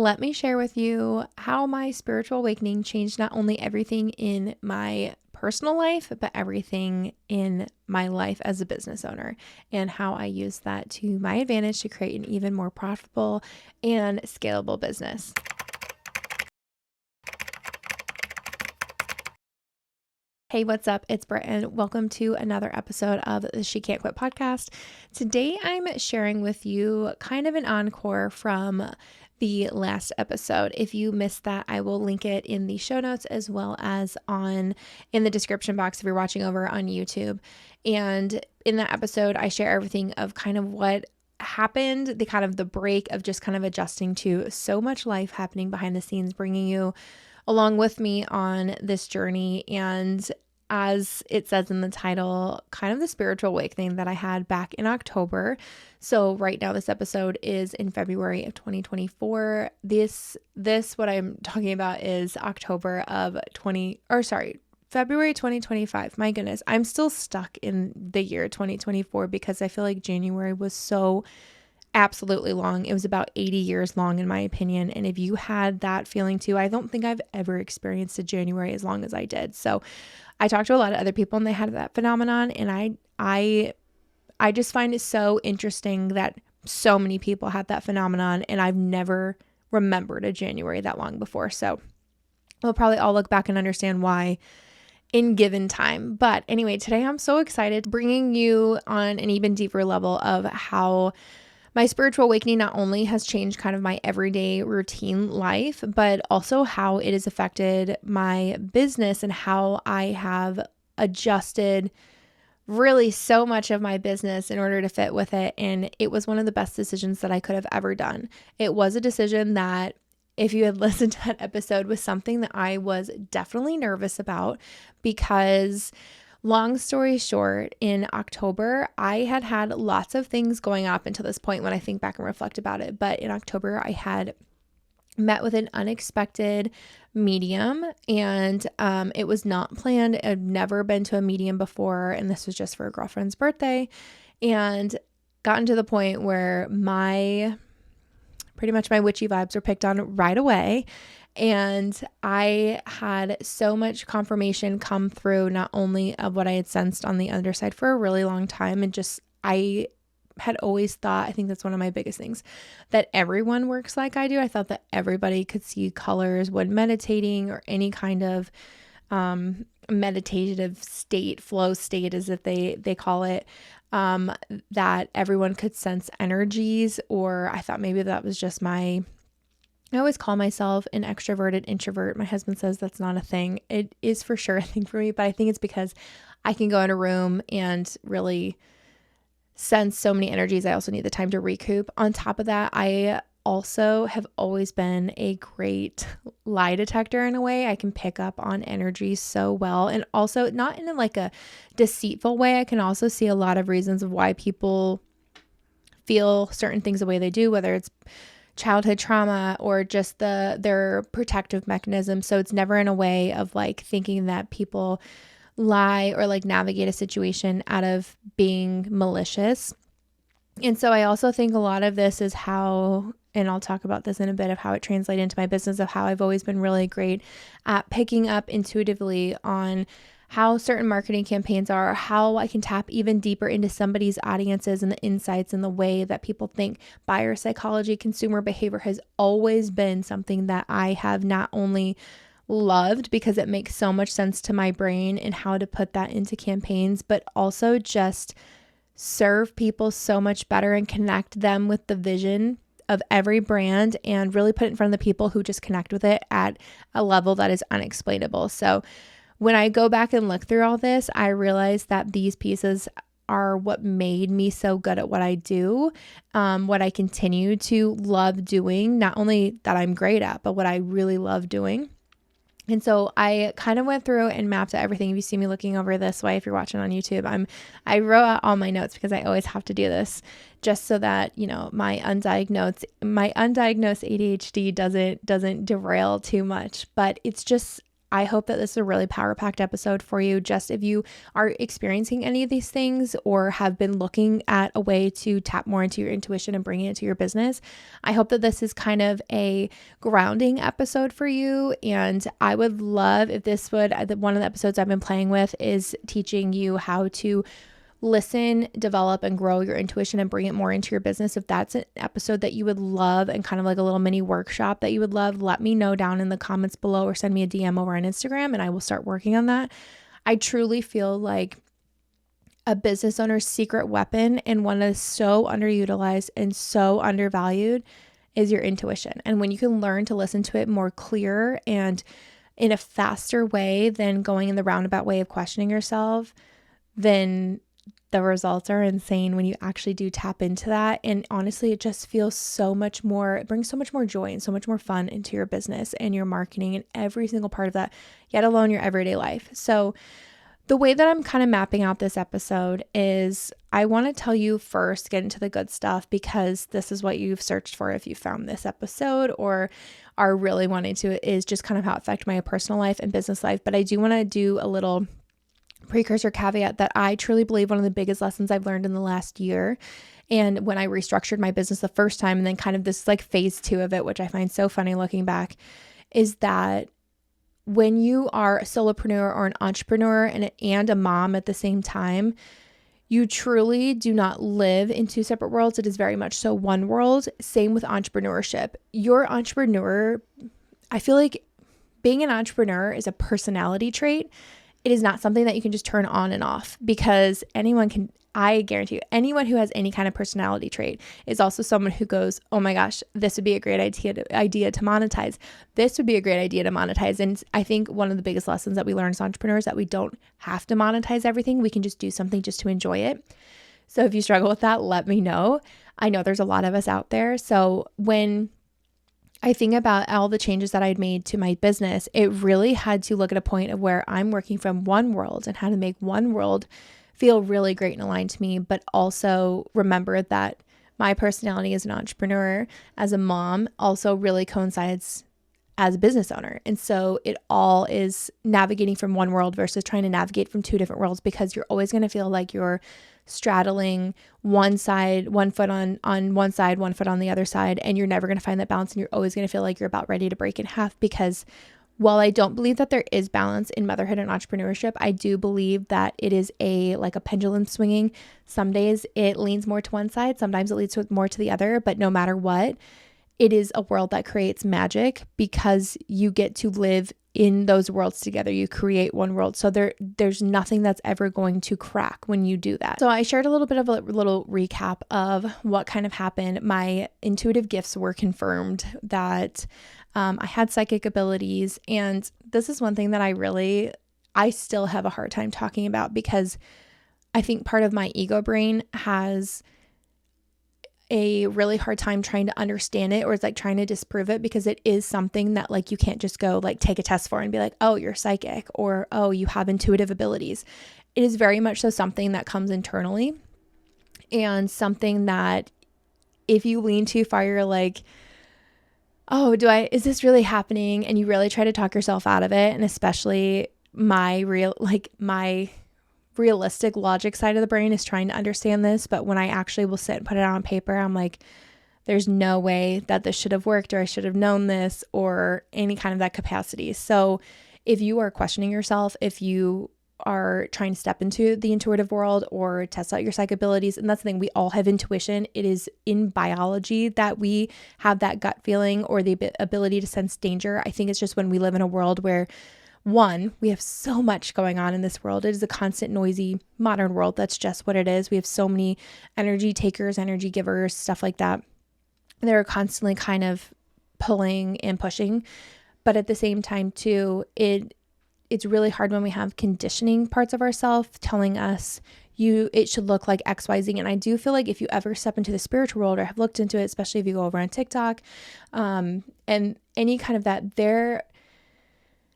let me share with you how my spiritual awakening changed not only everything in my personal life, but everything in my life as a business owner, and how I use that to my advantage to create an even more profitable and scalable business. Hey, what's up? It's Britt, and welcome to another episode of the She Can't Quit podcast. Today, I'm sharing with you kind of an encore from the last episode. If you missed that, I will link it in the show notes as well as in the description box if you're watching over on YouTube. And in that episode, I share everything of kind of what happened, the break of just kind of adjusting to so much life happening behind the scenes, bringing you along with me on this journey. And as it says in the title, kind of the spiritual awakening that I had back in October. So right now this episode is in February of 2024. This what I'm talking about is February 2025. My goodness, I'm still stuck in the year 2024 because I feel like January was so absolutely long. It was about 80 years long in my opinion. And if you had that feeling too, I don't think I've ever experienced a January as long as I did. So I talked to a lot of other people and they had that phenomenon. And I just find it so interesting that so many people had that phenomenon and I've never remembered a January that long before. So we'll probably all look back and understand why in given time. But anyway, today I'm so excited bringing you on an even deeper level of how my spiritual awakening not only has changed kind of my everyday routine life, but also how it has affected my business and how I have adjusted really so much of my business in order to fit with it. And it was one of the best decisions that I could have ever done. It was a decision that, if you had listened to that episode, was something that I was definitely nervous about because, long story short, in October, I had lots of things going up until this point when I think back and reflect about it. But in October, I had met with an unexpected medium and it was not planned. I'd never been to a medium before, and this was just for a girlfriend's birthday, and gotten to the point where pretty much my witchy vibes were picked on right away. And I had so much confirmation come through, not only of what I had sensed on the underside for a really long time, and just, I had always thought, I think that's one of my biggest things, that everyone works like I do. I thought that everybody could see colors when meditating or any kind of meditative state, flow state as if they call it, that everyone could sense energies, or I thought maybe that was just I always call myself an extroverted introvert. My husband says that's not a thing. It is for sure a thing for me, but I think it's because I can go in a room and really sense so many energies. I also need the time to recoup. On top of that, I also have always been a great lie detector in a way. I can pick up on energy so well, and also not in like a deceitful way. I can also see a lot of reasons of why people feel certain things the way they do, whether it's childhood trauma or just their protective mechanism. So it's never in a way of like thinking that people lie or like navigate a situation out of being malicious. And so I also think a lot of this is how, and I'll talk about this in a bit, of how it translated into my business, of how I've always been really great at picking up intuitively on how certain marketing campaigns are, how I can tap even deeper into somebody's audiences and the insights and the way that people think. Buyer psychology, consumer behavior has always been something that I have not only loved because it makes so much sense to my brain and how to put that into campaigns, but also just serve people so much better and connect them with the vision of every brand and really put it in front of the people who just connect with it at a level that is unexplainable. So when I go back and look through all this, I realize that these pieces are what made me so good at what I do, what I continue to love doing, not only that I'm great at, but what I really love doing. And so I kind of went through and mapped out everything. If you see me looking over this way, if you're watching on YouTube, I wrote out all my notes because I always have to do this just so that, you know, my undiagnosed ADHD doesn't derail too much. But it's just, I hope that this is a really power-packed episode for you. Just if you are experiencing any of these things or have been looking at a way to tap more into your intuition and bring it into your business, I hope that this is kind of a grounding episode for you. And I would love if this would, one of the episodes I've been playing with is teaching you how to listen, develop, and grow your intuition and bring it more into your business. If that's an episode that you would love and kind of like a little mini workshop that you would love, let me know down in the comments below or send me a DM over on Instagram and I will start working on that. I truly feel like a business owner's secret weapon and one that is so underutilized and so undervalued is your intuition. And when you can learn to listen to it more clear and in a faster way than going in the roundabout way of questioning yourself, then the results are insane when you actually do tap into that. And honestly, it just feels so much more, it brings so much more joy and so much more fun into your business and your marketing and every single part of that, yet alone your everyday life. So the way that I'm kind of mapping out this episode is I want to tell you first, get into the good stuff, because this is what you've searched for if you found this episode or are really wanting to, is just kind of how it affected my personal life and business life. But I do want to do a little precursor caveat that I truly believe one of the biggest lessons I've learned in the last year, and when I restructured my business the first time, and then kind of this like phase 2 of it, which I find so funny looking back, is that when you are a solopreneur or an entrepreneur and a mom at the same time, you truly do not live in two separate worlds. It is very much so one world. Same with entrepreneurship. Your entrepreneur, I feel like being an entrepreneur is a personality trait. It is not something that you can just turn on and off, because anyone can, I guarantee you, anyone who has any kind of personality trait is also someone who goes, oh my gosh, this would be a great idea to monetize. This would be a great idea to monetize. And I think one of the biggest lessons that we learn as entrepreneurs is that we don't have to monetize everything. We can just do something just to enjoy it. So if you struggle with that, let me know. I know there's a lot of us out there. So when I think about all the changes that I'd made to my business, it really had to look at a point of where I'm working from one world and how to make one world feel really great and aligned to me, but also remember that my personality as an entrepreneur, as a mom, also really coincides as a business owner. And so it all is navigating from one world versus trying to navigate from two different worlds, because you're always going to feel like you're straddling one side, one foot on one side, one foot on the other side, and you're never going to find that balance, and you're always going to feel like you're about ready to break in half. Because while I don't believe that there is balance in motherhood and entrepreneurship, I do believe that it is like a pendulum swinging. Some days it leans more to one side, sometimes it leans more to the other, but no matter what, it is a world that creates magic because you get to live in those worlds together. You create one world. So there's nothing that's ever going to crack when you do that. So I shared a little bit of a little recap of what kind of happened. My intuitive gifts were confirmed, that I had psychic abilities. And this is one thing that I still have a hard time talking about, because I think part of my ego brain has a really hard time trying to understand it, or it's like trying to disprove it, because it is something that like you can't just go like take a test for and be like, oh, you're psychic, or oh, you have intuitive abilities. It is very much so something that comes internally, and something that if you lean too far, you're like, oh, is this really happening? And you really try to talk yourself out of it. And especially my realistic logic side of the brain is trying to understand this, but when I actually will sit and put it on paper, I'm like, there's no way that this should have worked, or I should have known this, or any kind of that capacity. So if you are questioning yourself, if you are trying to step into the intuitive world or test out your psychic abilities, and that's the thing, we all have intuition. It is in biology that we have that gut feeling or the ability to sense danger. I think it's just when we live in a world where, one, we have so much going on in this world. It is a constant, noisy, modern world. That's just what it is. We have so many energy takers, energy givers, stuff like that. They're constantly kind of pulling and pushing. But at the same time, too, it's really hard when we have conditioning parts of ourselves telling us it should look like XYZ. And I do feel like if you ever step into the spiritual world or have looked into it, especially if you go over on TikTok, and any kind of that,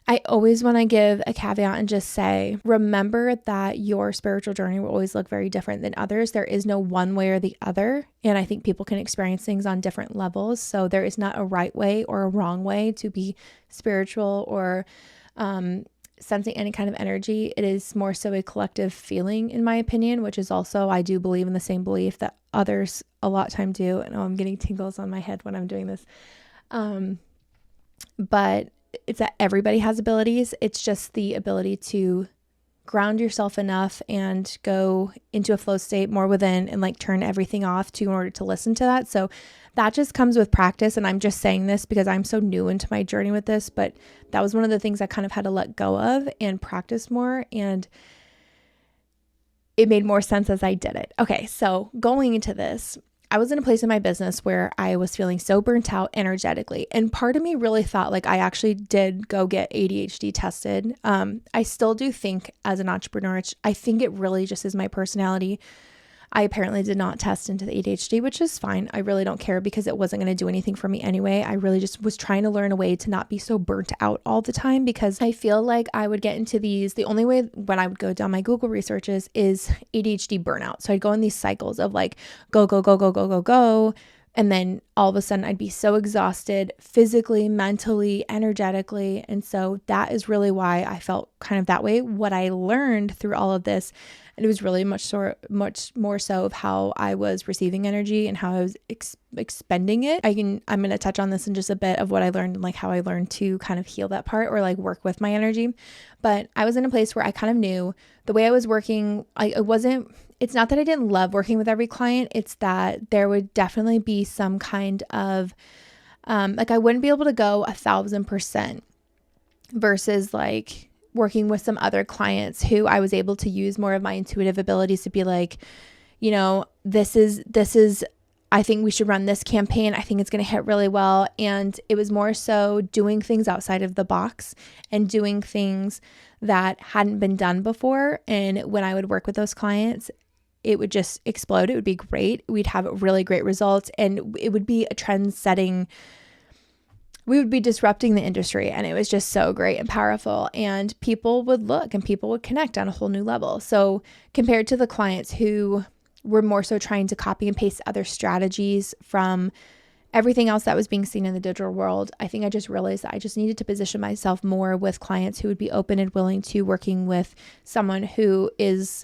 I always want to give a caveat and just say, remember that your spiritual journey will always look very different than others. There is no one way or the other. And I think people can experience things on different levels. So there is not a right way or a wrong way to be spiritual or sensing any kind of energy. It is more so a collective feeling, in my opinion, which is also, I do believe in the same belief that others a lot of time do. And I'm getting tingles on my head when I'm doing this. But it's that everybody has abilities. It's just the ability to ground yourself enough and go into a flow state more within and like turn everything off in order to listen to that. So that just comes with practice. And I'm just saying this because I'm so new into my journey with this, but that was one of the things I kind of had to let go of and practice more. And it made more sense as I did it. Okay. So going into this, I was in a place in my business where I was feeling so burnt out energetically. And part of me really thought like I actually did go get ADHD tested. I still do think as an entrepreneur, I think it really just is my personality. I apparently did not test into the ADHD, which is fine. I really don't care because it wasn't going to do anything for me anyway. I really just was trying to learn a way to not be so burnt out all the time because I feel like I would get into these. The only way when I would go down my Google researches is ADHD burnout. So I'd go in these cycles of like go, go, go, go, go, go, go. And then all of a sudden I'd be so exhausted physically, mentally, energetically. And so that is really why I felt kind of that way. What I learned through all of this, and it was really much more so of how I was receiving energy and how I was expending it. I'm going to touch on this in just a bit of what I learned and like how I learned to kind of heal that part or like work with my energy. But I was in a place where I kind of knew the way I was working, it's not that I didn't love working with every client. It's that there would definitely be some kind of, like I wouldn't be able to go 1,000% versus like working with some other clients who I was able to use more of my intuitive abilities to be like, you know, this is, I think we should run this campaign. I think it's going to hit really well. And it was more so doing things outside of the box and doing things that hadn't been done before. And when I would work with those clients, it would just explode. It would be great. We'd have really great results and it would be a trend setting. We would be disrupting the industry and it was just so great and powerful and people would look and people would connect on a whole new level. So compared to the clients who were more so trying to copy and paste other strategies from everything else that was being seen in the digital world, I think I just realized that I just needed to position myself more with clients who would be open and willing to working with someone who is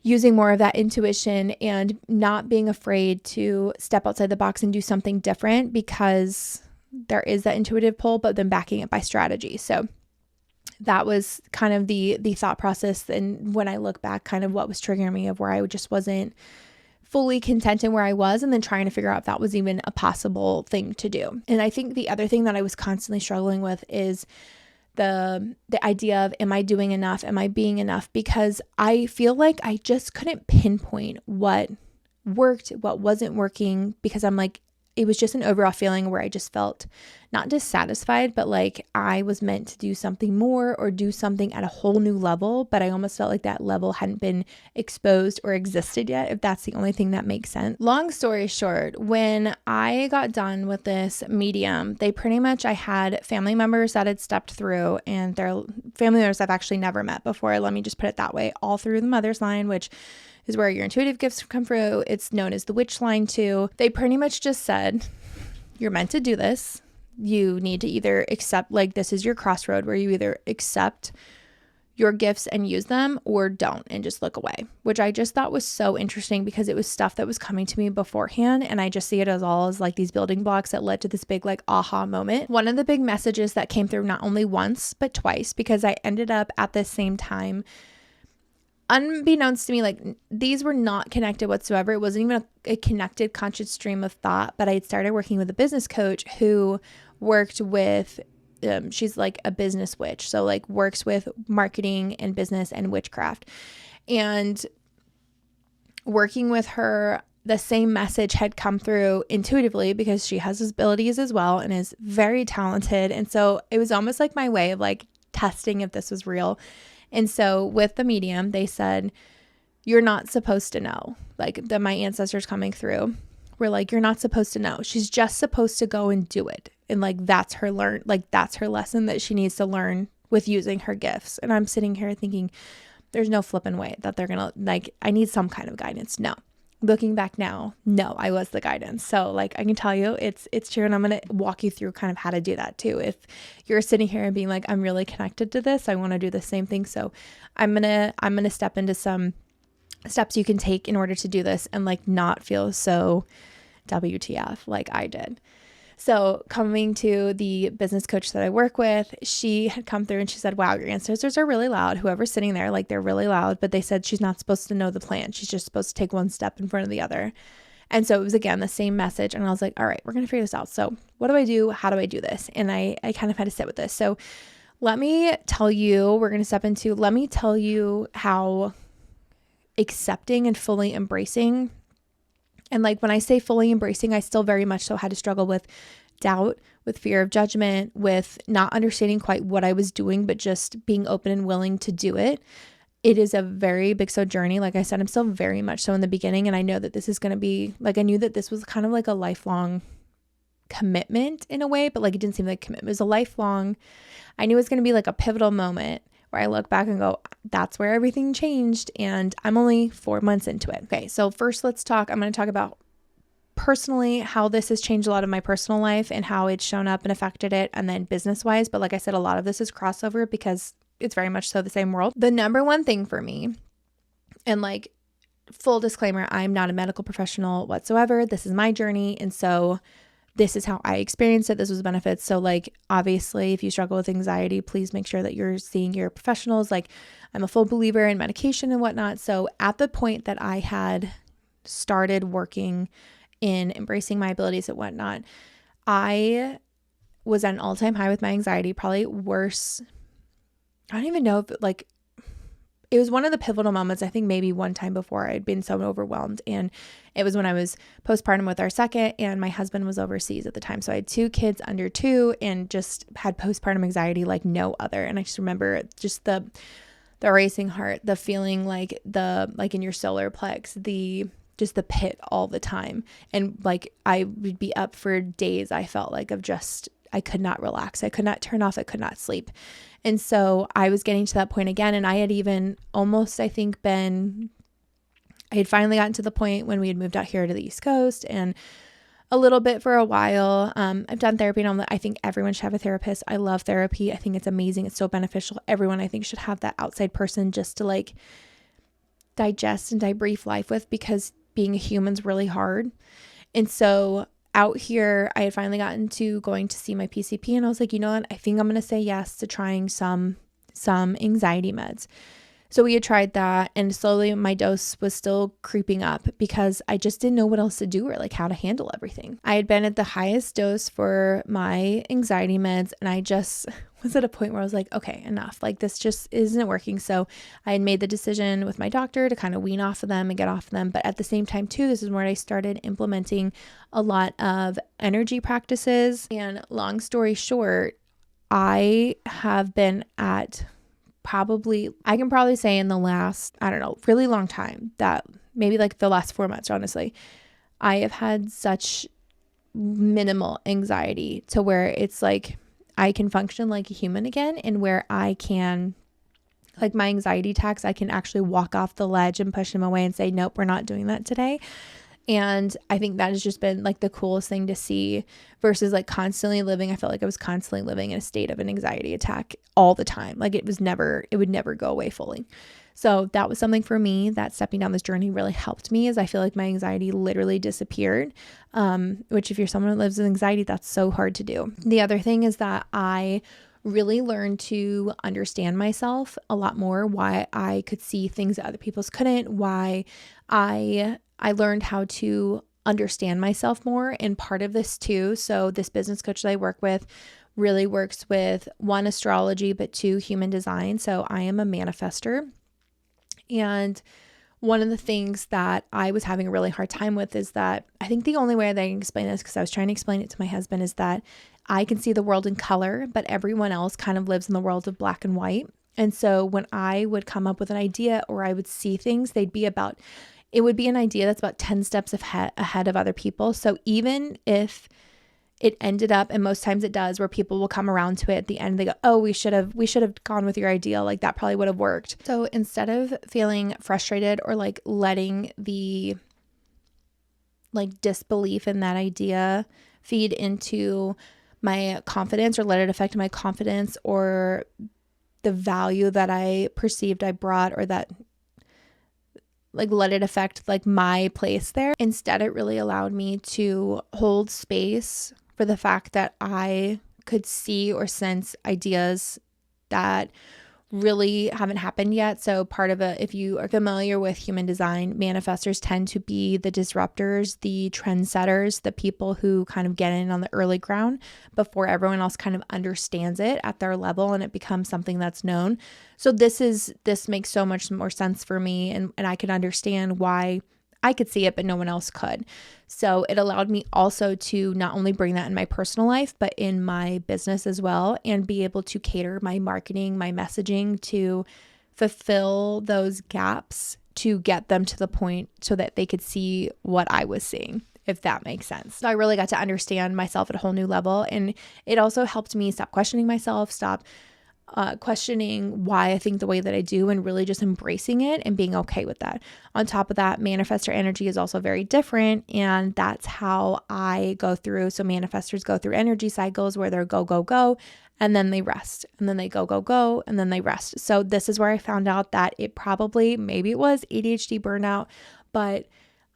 using more of that intuition and not being afraid to step outside the box and do something different because there is that intuitive pull, but then backing it by strategy. So that was kind of the thought process. And when I look back, kind of what was triggering me of where I just wasn't fully content in where I was and then trying to figure out if that was even a possible thing to do. And I think the other thing that I was constantly struggling with is the idea of, am I doing enough? Am I being enough? Because I feel like I just couldn't pinpoint what worked, what wasn't working, because I'm like, it was just an overall feeling where I just felt not dissatisfied, but like I was meant to do something more or do something at a whole new level, but I almost felt like that level hadn't been exposed or existed yet, if that's the only thing that makes sense. Long story short, when I got done with this medium, I had family members that had stepped through, and they're family members I've actually never met before. Let me just put it that way, all through the mother's line, which is where your intuitive gifts come through. It's known as the witch line too. They pretty much just said, you're meant to do this. You need to either accept, like this is your crossroad where you either accept your gifts and use them or don't and just look away, which I just thought was so interesting because it was stuff that was coming to me beforehand. And I just see it as all as like these building blocks that led to this big like aha moment. One of the big messages that came through not only once, but twice, because I ended up at the same time, unbeknownst to me, like these were not connected whatsoever. It wasn't even a connected conscious stream of thought, but I had started working with a business coach who worked with, she's like a business witch. So like works with marketing and business and witchcraft. And working with her, the same message had come through intuitively because she has those abilities as well and is very talented. And so it was almost like my way of like testing if this was real. And so with the medium, they said, you're not supposed to know. Like my ancestors coming through were like, you're not supposed to know. She's just supposed to go and do it. And like, that's her lesson that she needs to learn with using her gifts. And I'm sitting here thinking, there's no flipping way that they're going to like, I need some kind of guidance. No, looking back now, no, I was the guidance. So like I can tell you it's true, and I'm going to walk you through kind of how to do that too. If you're sitting here and being like, I'm really connected to this, I want to do the same thing. So I'm going to step into some steps you can take in order to do this and like not feel so WTF like I did. So coming to the business coach that I work with, she had come through and she said, wow, your ancestors are really loud. Whoever's sitting there, like they're really loud, but they said she's not supposed to know the plan. She's just supposed to take one step in front of the other. And so it was, again, the same message. And I was like, all right, we're going to figure this out. So what do I do? How do I do this? And I kind of had to sit with this. So let me tell you, let me tell you how accepting and fully embracing. And like when I say fully embracing, I still very much so had to struggle with doubt, with fear of judgment, with not understanding quite what I was doing, but just being open and willing to do it. It is a very big journey. Like I said, I'm still very much so in the beginning. And I know that this is going to be like, I knew that this was kind of like a lifelong commitment in a way, but like it didn't seem like commitment. It was a lifelong, I knew it was going to be like a pivotal moment where I look back and go, that's where everything changed. And I'm only 4 months into it. Okay. So first I'm going to talk about personally how this has changed a lot of my personal life and how it's shown up and affected it. And then business wise. But like I said, a lot of this is crossover because it's very much so the same world. The number one thing for me, and like full disclaimer, I'm not a medical professional whatsoever. This is my journey. And so this is how I experienced it. This was the benefits. So like, obviously, if you struggle with anxiety, please make sure that you're seeing your professionals. Like I'm a full believer in medication and whatnot. So at the point that I had started working in embracing my abilities and whatnot, I was at an all-time high with my anxiety, probably worse. I don't even know if it was one of the pivotal moments. I think maybe one time before I'd been so overwhelmed, and it was when I was postpartum with our second, and my husband was overseas at the time. So I had 2 kids under 2 and just had postpartum anxiety like no other. And I just remember just the racing heart, the feeling like in your solar plex, just the pit all the time. And like I would be up for days, I felt like, of just, I could not relax. I could not turn off. I could not sleep. And so I was getting to that point again. And I had even almost, I had finally gotten to the point when we had moved out here to the East Coast and a little bit for a while. I've done therapy, and I think everyone should have a therapist. I love therapy. I think it's amazing. It's so beneficial. Everyone, I think, should have that outside person just to like digest and debrief life with, because being a human's really hard. And so out here, I had finally gotten to going to see my PCP, and I was like, you know what? I think I'm going to say yes to trying some anxiety meds. So we had tried that, and slowly my dose was still creeping up because I just didn't know what else to do or like how to handle everything. I had been at the highest dose for my anxiety meds, and I just was at a point where I was like, okay, enough. Like this just isn't working. So I had made the decision with my doctor to kind of wean off of them and get off of them. But at the same time too, this is where I started implementing a lot of energy practices. And long story short, I have been at I can probably say in the last, I don't know, really long time, that maybe like the last 4 months, honestly, I have had such minimal anxiety to where it's like I can function like a human again, and where I can, like my anxiety attacks, I can actually walk off the ledge and push them away and say, nope, we're not doing that today. And I think that has just been like the coolest thing to see versus like constantly living. I felt like I was constantly living in a state of an anxiety attack all the time. Like it would never go away fully. So that was something for me that stepping down this journey really helped me, as I feel like my anxiety literally disappeared. Which if you're someone who lives with anxiety, that's so hard to do. The other thing is that I really learned to understand myself a lot more, why I could see things that other people couldn't, why I learned how to understand myself more. And part of this too, so this business coach that I work with really works with 1, astrology, but 2, human design. So I am a manifester. And one of the things that I was having a really hard time with is that I think the only way that I can explain this, because I was trying to explain it to my husband, is that I can see the world in color, but everyone else kind of lives in the world of black and white. And so when I would come up with an idea or I would see things, it would be an idea that's about 10 steps ahead of other people. So even if it ended up, and most times it does, where people will come around to it at the end, they go, oh, we should have gone with your idea. Like that probably would have worked. So instead of feeling frustrated or like letting the like disbelief in that idea feed into my confidence, or let it affect my confidence or the value that I perceived I brought, or that like let it affect like my place there. Instead, it really allowed me to hold space for the fact that I could see or sense ideas that really haven't happened yet. So part of it, if you are familiar with human design, manifestors tend to be the disruptors, the trendsetters, the people who kind of get in on the early ground before everyone else kind of understands it at their level and it becomes something that's known. So this makes so much more sense for me, and I can understand why I could see it, but no one else could. So it allowed me also to not only bring that in my personal life, but in my business as well, and be able to cater my marketing, my messaging to fulfill those gaps to get them to the point so that they could see what I was seeing, if that makes sense. So I really got to understand myself at a whole new level. And it also helped me stop questioning myself, stop questioning why I think the way that I do, and really just embracing it and being okay with that. On top of that, manifestor energy is also very different, and that's how I go through. So manifestors go through energy cycles where they're go, go, go, and then they rest, and then they go, go, go, and then they rest. So this is where I found out that maybe it was ADHD burnout, but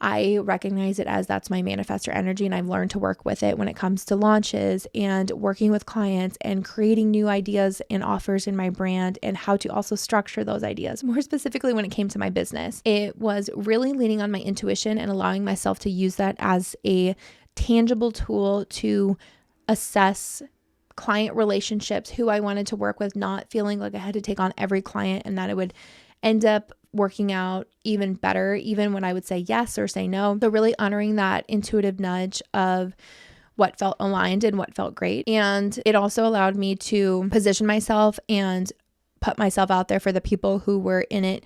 I recognize it as that's my manifestor energy, and I've learned to work with it when it comes to launches and working with clients and creating new ideas and offers in my brand, and how to also structure those ideas. More specifically, when it came to my business, it was really leaning on my intuition and allowing myself to use that as a tangible tool to assess client relationships, who I wanted to work with, not feeling like I had to take on every client and that it would end up working out even better, even when I would say yes or say no. So really honoring that intuitive nudge of what felt aligned and what felt great. And it also allowed me to position myself and put myself out there for the people who were in it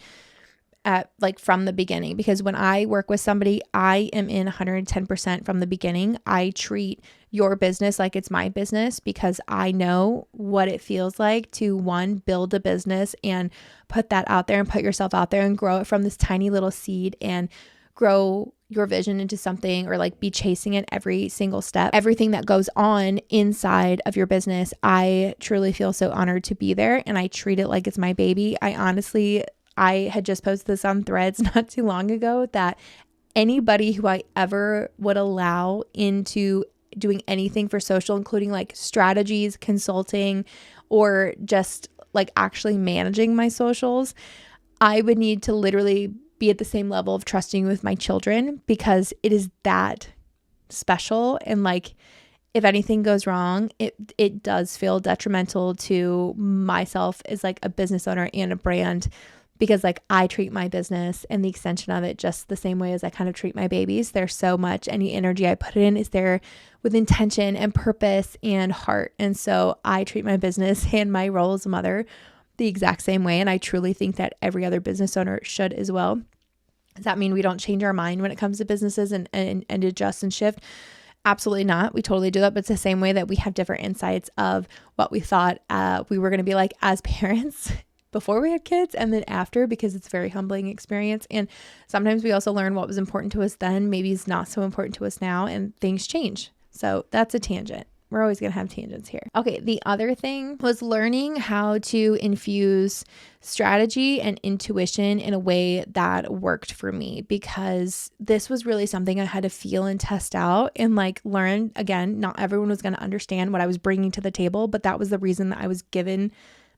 at like from the beginning, because when I work with somebody, I am in 110% from the beginning. I treat your business like it's my business, because I know what it feels like to, one, build a business and put that out there and put yourself out there and grow it from this tiny little seed and grow your vision into something, or like be chasing it every single step. Everything that goes on inside of your business, I truly feel so honored to be there, and I treat it like it's my baby. I had just posted this on Threads not too long ago, that anybody who I ever would allow into doing anything for social, including like strategies, consulting, or just like actually managing my socials, I would need to literally be at the same level of trusting with my children, because it is that special. And like, if anything goes wrong, it does feel detrimental to myself as like a business owner and a brand, because like I treat my business and the extension of it just the same way as I kind of treat my babies. There's so much, any energy I put in is there with intention and purpose and heart. And so I treat my business and my role as a mother the exact same way. And I truly think that every other business owner should as well. Does that mean we don't change our mind when it comes to businesses and adjust and shift? Absolutely not. We totally do that. But it's the same way that we have different insights of what we thought we were going to be like as parents before we had kids and then after, because it's a very humbling experience. And sometimes we also learn what was important to us then maybe is not so important to us now, and things change. So that's a tangent. We're always going to have tangents here. Okay. The other thing was learning how to infuse strategy and intuition in a way that worked for me, because this was really something I had to feel and test out and like learn. Again, not everyone was going to understand what I was bringing to the table, but that was the reason that I was given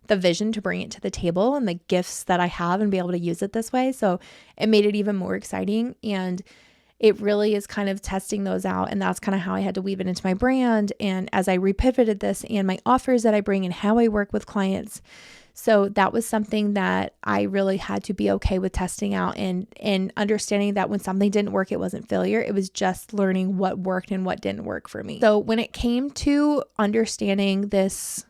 the vision to bring it to the table and the gifts that I have and be able to use it this way. So it made it even more exciting. And it really is kind of testing those out. And that's kind of how I had to weave it into my brand. And as I repivoted this and my offers that I bring and how I work with clients. So that was something that I really had to be okay with testing out and understanding that when something didn't work, it wasn't failure. It was just learning what worked and what didn't work for me. So when it came to understanding this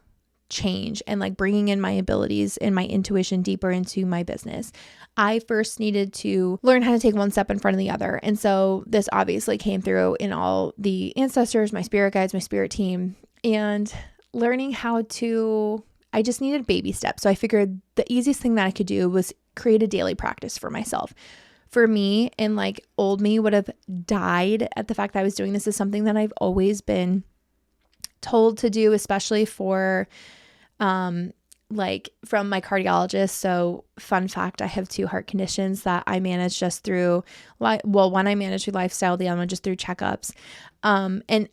change and like bringing in my abilities and my intuition deeper into my business, I first needed to learn how to take one step in front of the other. And so this obviously came through in all the ancestors, my spirit guides, my spirit team, and learning how to, I just needed baby steps. So I figured the easiest thing that I could do was create a daily practice for myself. for me, and like old me would have died at the fact that I was doing this, is something that I've always been told to do, especially for like from my cardiologist. So fun fact, I have 2 heart conditions that I manage just through one I manage through lifestyle, the other one just through checkups. And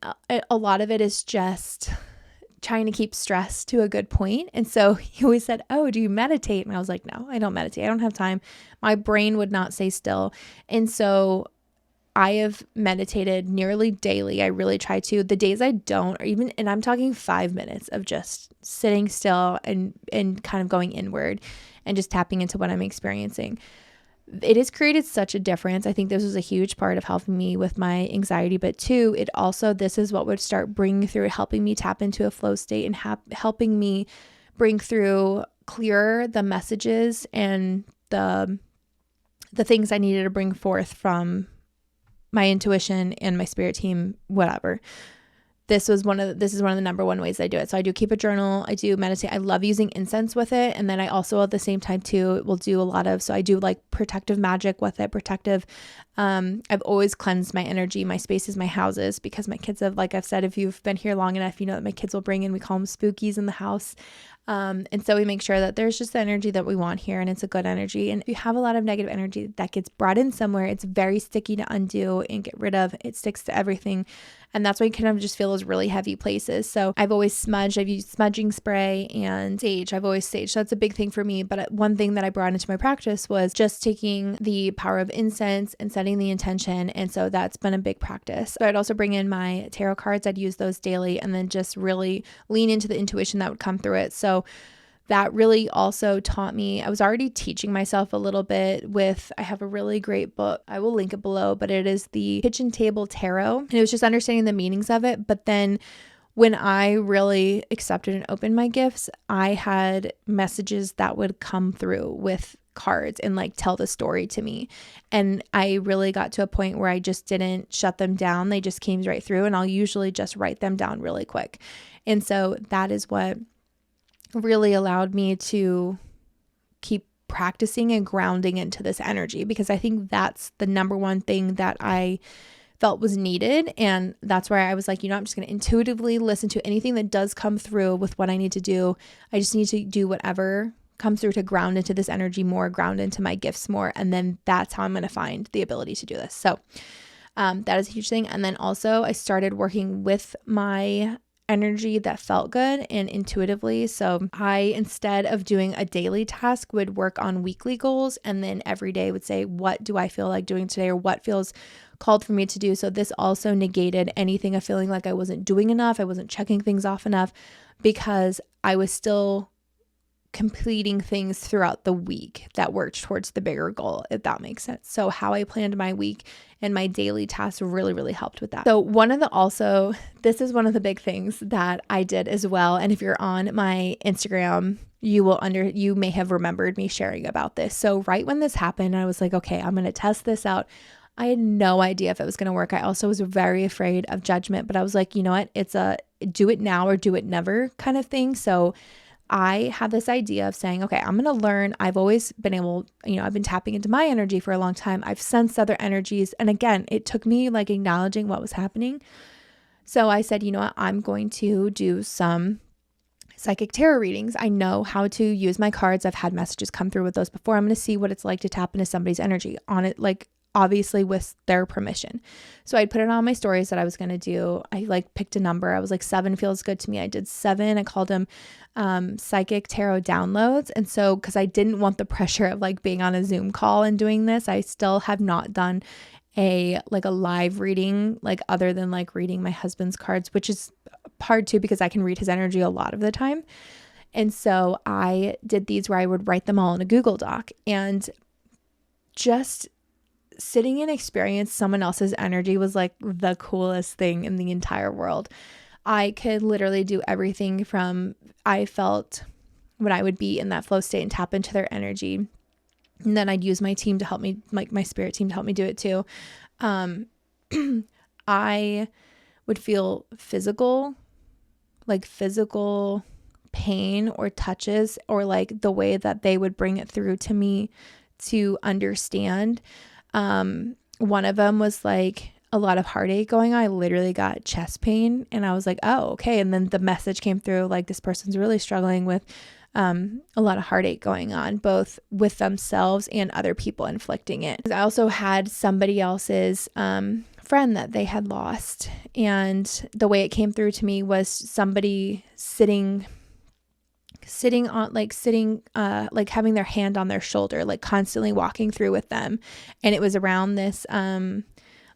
a lot of it is just trying to keep stress to a good point. And so he always said, "Oh, do you meditate?" And I was like, "No, I don't meditate. I don't have time." My brain would not stay still. And so I have meditated nearly daily. I really try to. The days I don't, or even, and I'm talking 5 minutes of just sitting still and kind of going inward and just tapping into what I'm experiencing. It has created such a difference. I think this was a huge part of helping me with my anxiety, but 2, it also, this is what would start bringing through, helping me tap into a flow state and helping me bring through clearer the messages and the things I needed to bring forth from my intuition and my spirit team, whatever. This is one of the number one ways I do it. So I do keep a journal. I do meditate. I love using incense with it. And then I also at the same time too, will do a lot of, so I do like protective magic with it, I've always cleansed my energy, my spaces, my houses, because my kids have, like I've said, if you've been here long enough, you know that my kids will bring in, we call them spookies in the house. And so we make sure that there's just the energy that we want here, and it's a good energy. And if you have a lot of negative energy that gets brought in somewhere, it's very sticky to undo and get rid of. It sticks to everything. And that's why you kind of just feel those really heavy places. So I've used smudging spray and sage. I've always sage. So that's a big thing for me. But one thing that I brought into my practice was just taking the power of incense and setting the intention. And so that's been a big practice. So I'd also bring in my tarot cards. I'd use those daily and then just really lean into the intuition that would come through it. So that really also taught me, I was already teaching myself a little bit with, I have a really great book, I will link it below, but it is the Kitchen Table Tarot. And it was just understanding the meanings of it. But then when I really accepted and opened my gifts, I had messages that would come through with cards and like tell the story to me. And I really got to a point where I just didn't shut them down. They just came right through, and I'll usually just write them down really quick. And so that is what really allowed me to keep practicing and grounding into this energy, because I think that's the number one thing that I felt was needed. And that's where I was like, I'm just going to intuitively listen to anything that does come through with what I need to do. I just need to do whatever comes through to ground into this energy more, ground into my gifts more. And then that's how I'm going to find the ability to do this. So that is a huge thing. And then also I started working with my energy that felt good and intuitively. So I, instead of doing a daily task, would work on weekly goals, and then every day would say, what do I feel like doing today, or what feels called for me to do? So this also negated anything of feeling like I wasn't doing enough, I wasn't checking things off enough, because I was still completing things throughout the week that worked towards the bigger goal, if that makes sense. So how I planned my week and my daily tasks really, really helped with that. So this is one of the big things that I did as well. And if you're on my Instagram, you may have remembered me sharing about this. So right when this happened, I was like, okay, I'm going to test this out. I had no idea if it was going to work. I also was very afraid of judgment, but I was like, you know what? It's a do it now or do it never kind of thing. So I had this idea of saying, okay, I'm going to learn. I've always been able, I've been tapping into my energy for a long time. I've sensed other energies. And again, it took me like acknowledging what was happening. So I said, you know what, I'm going to do some psychic tarot readings. I know how to use my cards. I've had messages come through with those before. I'm going to see what it's like to tap into somebody's energy on it, like obviously with their permission. So I put it on my stories that I was going to do. I like picked a number. I was like 7 feels good to me. I did 7. I called them psychic tarot downloads. And so, cause I didn't want the pressure of like being on a Zoom call and doing this, I still have not done a live reading, like other than like reading my husband's cards, which is hard too, because I can read his energy a lot of the time. And so I did these where I would write them all in a Google Doc, and just sitting and experience someone else's energy was like the coolest thing in the entire world. I could literally do everything from, I felt when I would be in that flow state and tap into their energy. And then I'd use my team to help me, like my spirit team to help me do it too. I would feel physical pain or touches, or like the way that they would bring it through to me to understand. One of them was like a lot of heartache going on. I literally got chest pain and I was like, oh, okay. And then the message came through like this person's really struggling with a lot of heartache going on, both with themselves and other people inflicting it. I also had somebody else's friend that they had lost. And the way it came through to me was somebody sitting on like having their hand on their shoulder, like constantly walking through with them. And it was around this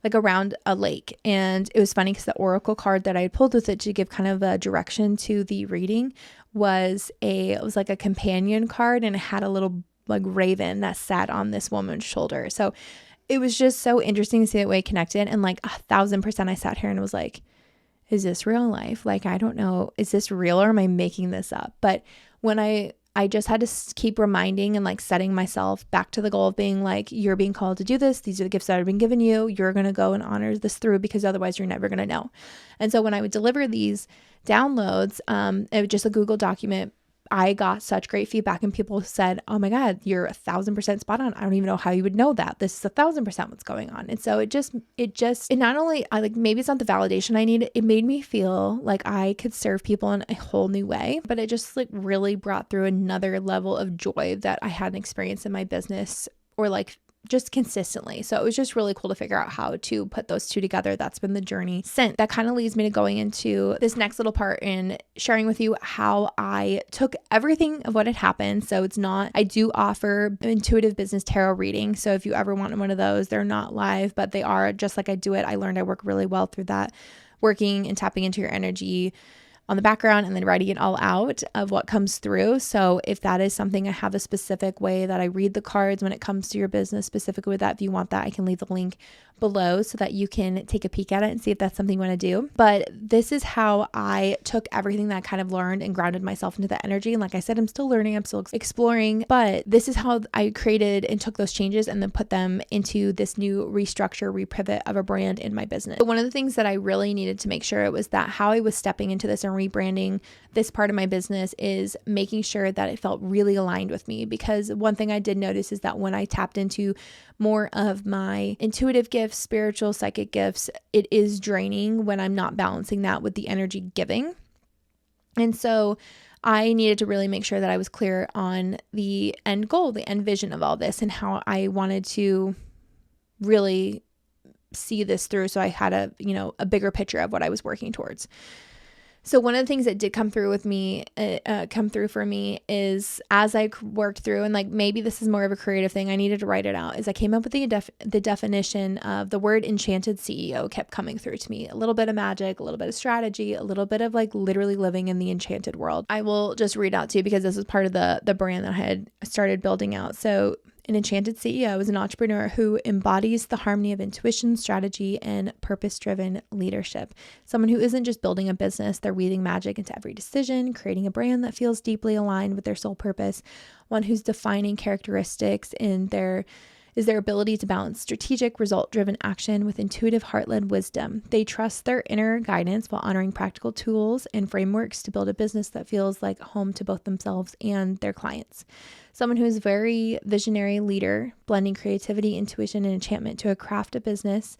like around a lake. And it was funny because the oracle card that I had pulled with it to give kind of a direction to the reading was like a companion card, and it had a little like raven that sat on this woman's shoulder. So it was just so interesting to see that way connected. And like 1,000% I sat here and was like, is this real life? Like, I don't know, is this real or am I making this up? But when I just had to keep reminding and like setting myself back to the goal of being like, you're being called to do this. These are the gifts that have been given you. You're going to go and honor this through, because otherwise you're never going to know. And so when I would deliver these downloads, it was just a Google document, I got such great feedback, and people said, oh my God, you're 1,000% spot on. I don't even know how you would know that. This is 1,000% what's going on. And so it not only, I like, maybe it's not the validation I needed. It made me feel like I could serve people in a whole new way, but it just like really brought through another level of joy that I hadn't experienced in my business, or like just consistently. So it was just really cool to figure out how to put those two together. That's been the journey since. That kind of leads me to going into this next little part in sharing with you how I took everything of what had happened. So I do offer intuitive business tarot reading. So if you ever want one of those, they're not live, but they are just like I do it. I learned I work really well through that, working and tapping into your energy on the background and then writing it all out of what comes through. So if that is something, I have a specific way that I read the cards when it comes to your business, specifically with that. If you want that, I can leave the link below so that you can take a peek at it and see if that's something you want to do. But this is how I took everything that I kind of learned and grounded myself into that energy. And like I said, I'm still learning, I'm still exploring, but this is how I created and took those changes and then put them into this new restructure, repivot of a brand in my business. But one of the things that I really needed to make sure was that how I was stepping into this and rebranding this part of my business is making sure that it felt really aligned with me. Because one thing I did notice is that when I tapped into more of my intuitive gifts, spiritual, psychic gifts, it is draining when I'm not balancing that with the energy giving. And so I needed to really make sure that I was clear on the end goal, the end vision of all this, and how I wanted to really see this through. So I had a bigger picture of what I was working towards. So one of the things that did come through for me is, as I worked through, and like maybe this is more of a creative thing, I needed to write it out, is I came up with the definition of the word enchanted CEO kept coming through to me. A little bit of magic, a little bit of strategy, a little bit of like literally living in the enchanted world. I will just read out to you because this is part of the brand that I had started building out. So an enchanted CEO is an entrepreneur who embodies the harmony of intuition, strategy, and purpose-driven leadership. Someone who isn't just building a business, they're weaving magic into every decision, creating a brand that feels deeply aligned with their soul purpose. One whose defining characteristics is their ability to balance strategic, result-driven action with intuitive, heart-led wisdom. They trust their inner guidance while honoring practical tools and frameworks to build a business that feels like home to both themselves and their clients. Someone who is a very visionary leader, blending creativity, intuition, and enchantment to craft a business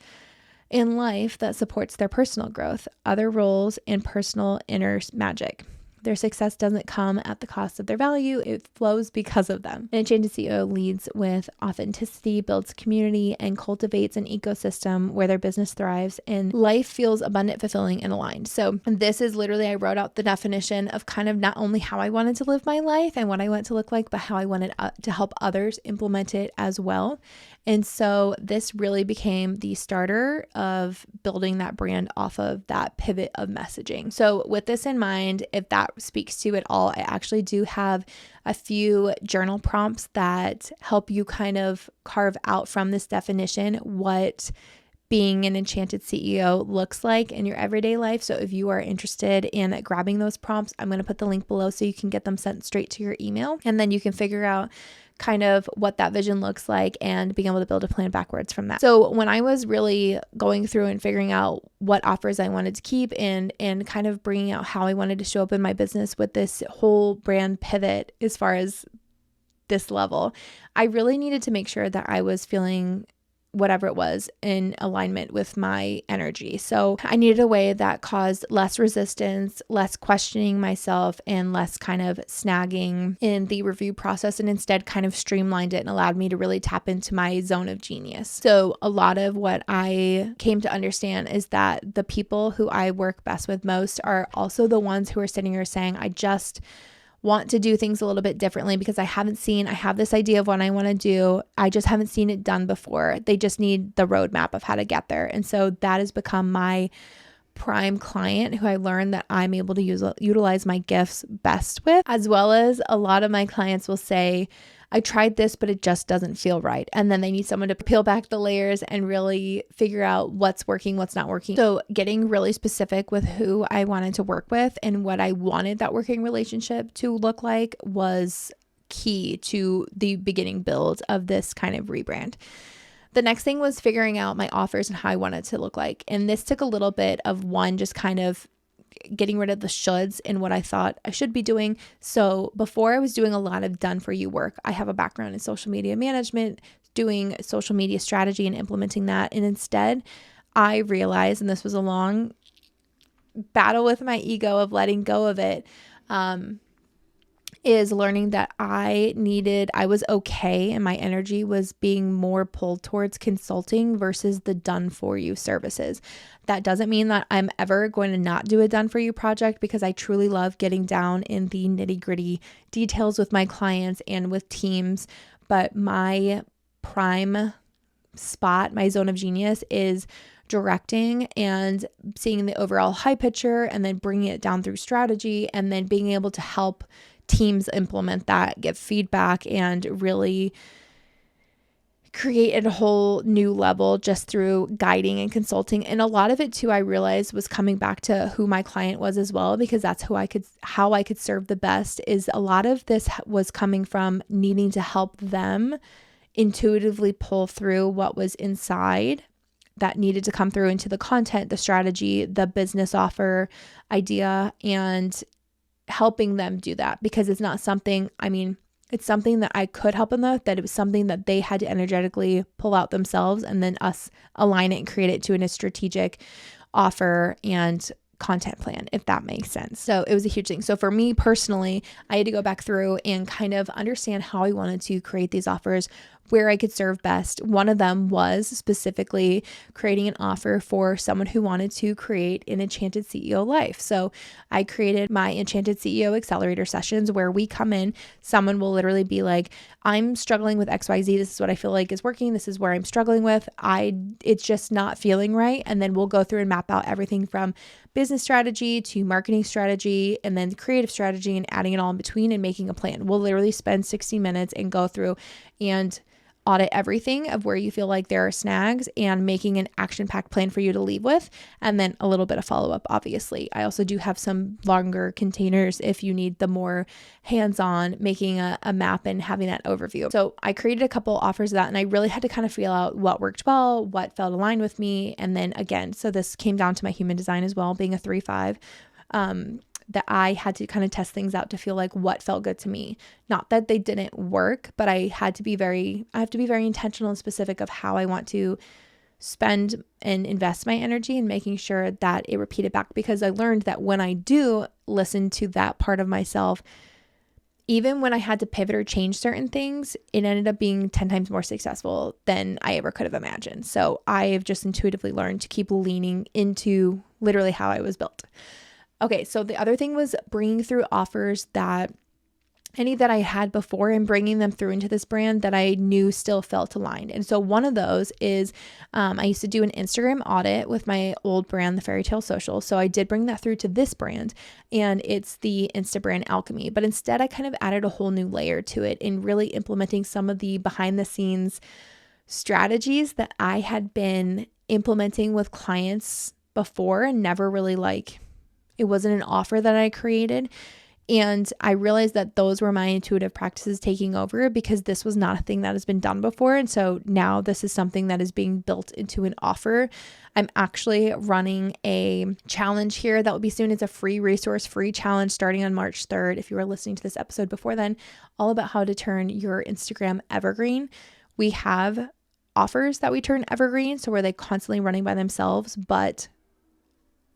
in life that supports their personal growth, other roles, and personal inner magic. Their success doesn't come at the cost of their value. It flows because of them. An Enchanted CEO leads with authenticity, builds community, and cultivates an ecosystem where their business thrives and life feels abundant, fulfilling, and aligned. So this is literally, I wrote out the definition of kind of not only how I wanted to live my life and what I want it to look like, but how I wanted to help others implement it as well. And so this really became the starter of building that brand off of that pivot of messaging. So with this in mind, if that speaks to it all, I actually do have a few journal prompts that help you kind of carve out from this definition what being an enchanted CEO looks like in your everyday life. So if you are interested in grabbing those prompts, I'm going to put the link below so you can get them sent straight to your email, and then you can figure out kind of what that vision looks like and being able to build a plan backwards from that. So when I was really going through and figuring out what offers I wanted to keep and kind of bringing out how I wanted to show up in my business with this whole brand pivot as far as this level, I really needed to make sure that I was feeling whatever it was in alignment with my energy. So I needed a way that caused less resistance, less questioning myself, and less kind of snagging in the review process, and instead kind of streamlined it and allowed me to really tap into my zone of genius. So a lot of what I came to understand is that the people who I work best with most are also the ones who are sitting here saying, I just want to do things a little bit differently because I have this idea of what I want to do. I just haven't seen it done before. They just need the roadmap of how to get there. And so that has become my prime client who I learned that I'm able to utilize my gifts best with, as well as a lot of my clients will say, I tried this, but it just doesn't feel right. And then they need someone to peel back the layers and really figure out what's working, what's not working. So getting really specific with who I wanted to work with and what I wanted that working relationship to look like was key to the beginning build of this kind of rebrand. The next thing was figuring out my offers and how I wanted to look like. And this took a little bit of just kind of getting rid of the shoulds and what I thought I should be doing. So before I was doing a lot of done for you work. I have a background in social media management, doing social media strategy and implementing that. And instead I realized, and this was a long battle with my ego of letting go of it, is learning that I was okay and my energy was being more pulled towards consulting versus the done for you services. That doesn't mean that I'm ever going to not do a done for you project, because I truly love getting down in the nitty gritty details with my clients and with teams. But my prime spot, my zone of genius, is directing and seeing the overall high picture and then bringing it down through strategy and then being able to help teams implement that, give feedback, and really create at a whole new level just through guiding and consulting. And a lot of it too, I realized, was coming back to who my client was as well, because that's how I could serve the best. Is a lot of this was coming from needing to help them intuitively pull through what was inside that needed to come through into the content, the strategy, the business offer idea, and helping them do that, because it's not something, it's something that I could help them with, that it was something that they had to energetically pull out themselves and then us align it and create it to a strategic offer and content plan, if that makes sense. So it was a huge thing. So for me personally, I had to go back through and kind of understand how I wanted to create these offers, where I could serve best. One of them was specifically creating an offer for someone who wanted to create an Enchanted CEO life. So I created my Enchanted CEO accelerator sessions, where we come in, someone will literally be like, I'm struggling with XYZ. This is what I feel like is working. This is where I'm struggling with. It's just not feeling right. And then we'll go through and map out everything from business strategy to marketing strategy and then creative strategy and adding it all in between and making a plan. We'll literally spend 60 minutes and go through and audit everything of where you feel like there are snags and making an action-packed plan for you to leave with, and then a little bit of follow-up, obviously. I also do have some longer containers if you need the more hands-on, making a map and having that overview. So I created a couple offers of that, and I really had to kind of feel out what worked well, what felt aligned with me. And then again, so this came down to my human design as well, being a 3/5. That I had to kind of test things out to feel like what felt good to me. Not that they didn't work, but I have to be very intentional and specific of how I want to spend and invest my energy in making sure that it repeated back, because I learned that when I do listen to that part of myself, even when I had to pivot or change certain things, it ended up being 10 times more successful than I ever could have imagined. So I've just intuitively learned to keep leaning into literally how I was built. Okay, so the other thing was bringing through offers that I had before and bringing them through into this brand that I knew still felt aligned. And so one of those is I used to do an Instagram audit with my old brand, the Fairy Tale Social. So I did bring that through to this brand, and it's the Insta brand Alchemy. But instead, I kind of added a whole new layer to it in really implementing some of the behind the scenes strategies that I had been implementing with clients before and never really it wasn't an offer that I created. And I realized that those were my intuitive practices taking over, because this was not a thing that has been done before. And so now this is something that is being built into an offer. I'm actually running a challenge here that will be soon. It's a free resource, free challenge starting on March 3rd. If you are listening to this episode before then, all about how to turn your Instagram evergreen. We have offers that we turn evergreen. So where they constantly running by themselves, but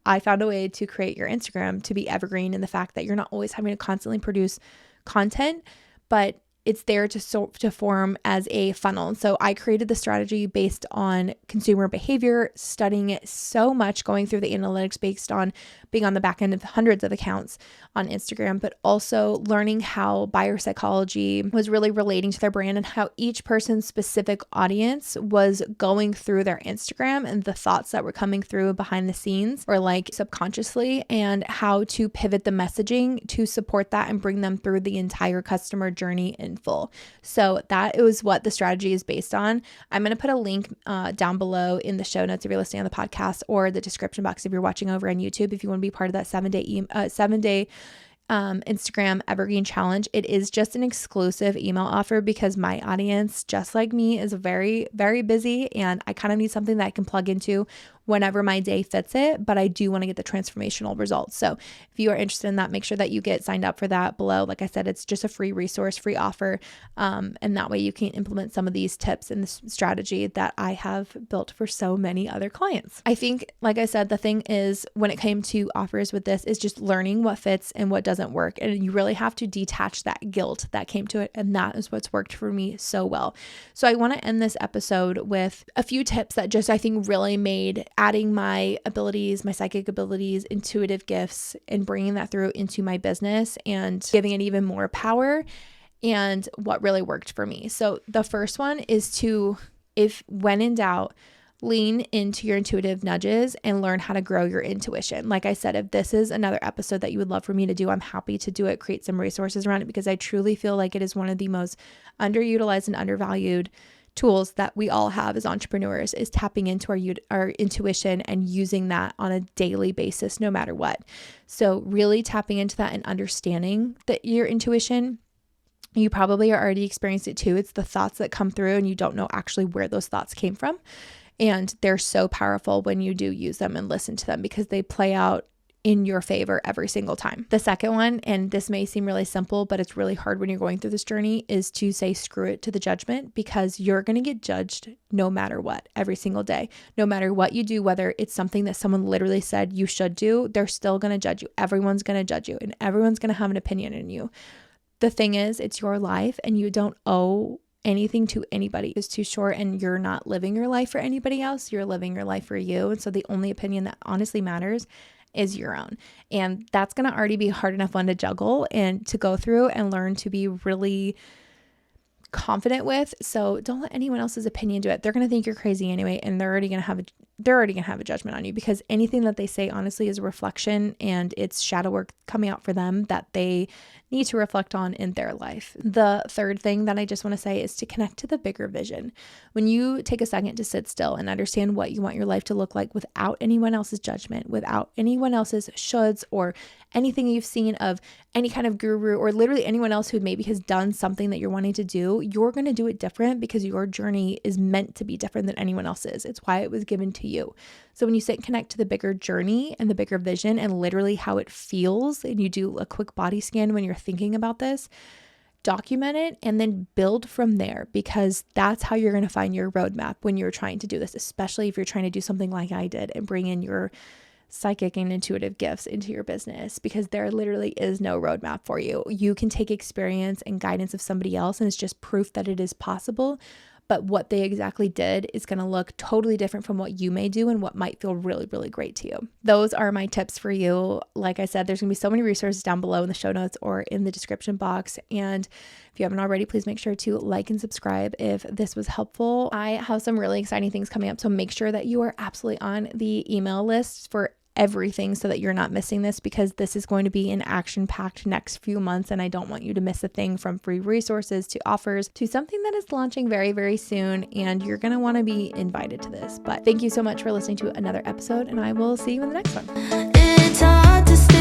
I found a way to create your Instagram to be evergreen in the fact that you're not always having to constantly produce content, but it's there to form as a funnel. So I created the strategy based on consumer behavior, studying it so much, going through the analytics based on being on the back end of hundreds of accounts on Instagram, but also learning how buyer psychology was really relating to their brand and how each person's specific audience was going through their Instagram and the thoughts that were coming through behind the scenes or like subconsciously, and how to pivot the messaging to support that and bring them through the entire customer journey in full. So that is what the strategy is based on. I'm going to put a link down below in the show notes if you're listening on the podcast, or the description box if you're watching over on YouTube, if you want to be part of that 7-day Instagram Evergreen Challenge. It is just an exclusive email offer because my audience, just like me, is very, very busy, and I kind of need something that I can plug into whenever my day fits it, but I do want to get the transformational results. So if you are interested in that, make sure that you get signed up for that below. Like I said, it's just a free resource, free offer. And that way you can implement some of these tips and this strategy that I have built for so many other clients. I think, like I said, the thing is when it came to offers with this is just learning what fits and what doesn't work. And you really have to detach that guilt that came to it. And that is what's worked for me so well. So I want to end this episode with a few tips that just I think really made adding my abilities, my psychic abilities, intuitive gifts, and bringing that through into my business and giving it even more power, and what really worked for me. So the first one is to, when in doubt, lean into your intuitive nudges and learn how to grow your intuition. Like I said, if this is another episode that you would love for me to do, I'm happy to do it, create some resources around it, because I truly feel like it is one of the most underutilized and undervalued tools that we all have as entrepreneurs, is tapping into our intuition and using that on a daily basis, no matter what. So really tapping into that and understanding that your intuition, you probably are already experienced it too. It's the thoughts that come through and you don't know actually where those thoughts came from. And they're so powerful when you do use them and listen to them, because they play out in your favor every single time. The second one, and this may seem really simple, but it's really hard when you're going through this journey, is to say screw it to the judgment, because you're going to get judged no matter what, every single day. No matter what you do, whether it's something that someone literally said you should do, they're still going to judge you. Everyone's going to judge you, and everyone's going to have an opinion in you. The thing is, it's your life and you don't owe anything to anybody. It's too short, and you're not living your life for anybody else. You're living your life for you. And so the only opinion that honestly matters is your own. And that's going to already be hard enough one to juggle and to go through and learn to be really confident with. So don't let anyone else's opinion do it. They're going to think you're crazy anyway, and they're already going to have a judgment on you, because anything that they say honestly is a reflection, and it's shadow work coming out for them that they need to reflect on in their life. The third thing that I just want to say is to connect to the bigger vision. When you take a second to sit still and understand what you want your life to look like without anyone else's judgment, without anyone else's shoulds or anything you've seen of any kind of guru or literally anyone else who maybe has done something that you're wanting to do, you're going to do it different, because your journey is meant to be different than anyone else's. It's why it was given to you. So when you sit and connect to the bigger journey and the bigger vision and literally how it feels, and you do a quick body scan when you're thinking about this, document it and then build from there, because that's how you're going to find your roadmap when you're trying to do this, especially if you're trying to do something like I did and bring in your psychic and intuitive gifts into your business, because there literally is no roadmap for you. You can take experience and guidance of somebody else, and it's just proof that it is possible. But what they exactly did is going to look totally different from what you may do and what might feel really, really great to you. Those are my tips for you. Like I said, there's going to be so many resources down below in the show notes or in the description box. And if you haven't already, please make sure to like and subscribe if this was helpful. I have some really exciting things coming up, so make sure that you are absolutely on the email list for everything so that you're not missing this, because this is going to be an action-packed next few months, and I don't want you to miss a thing, from free resources to offers to something that is launching very, very soon, and you're going to want to be invited to this. But thank you so much for listening to another episode, and I will see you in the next one.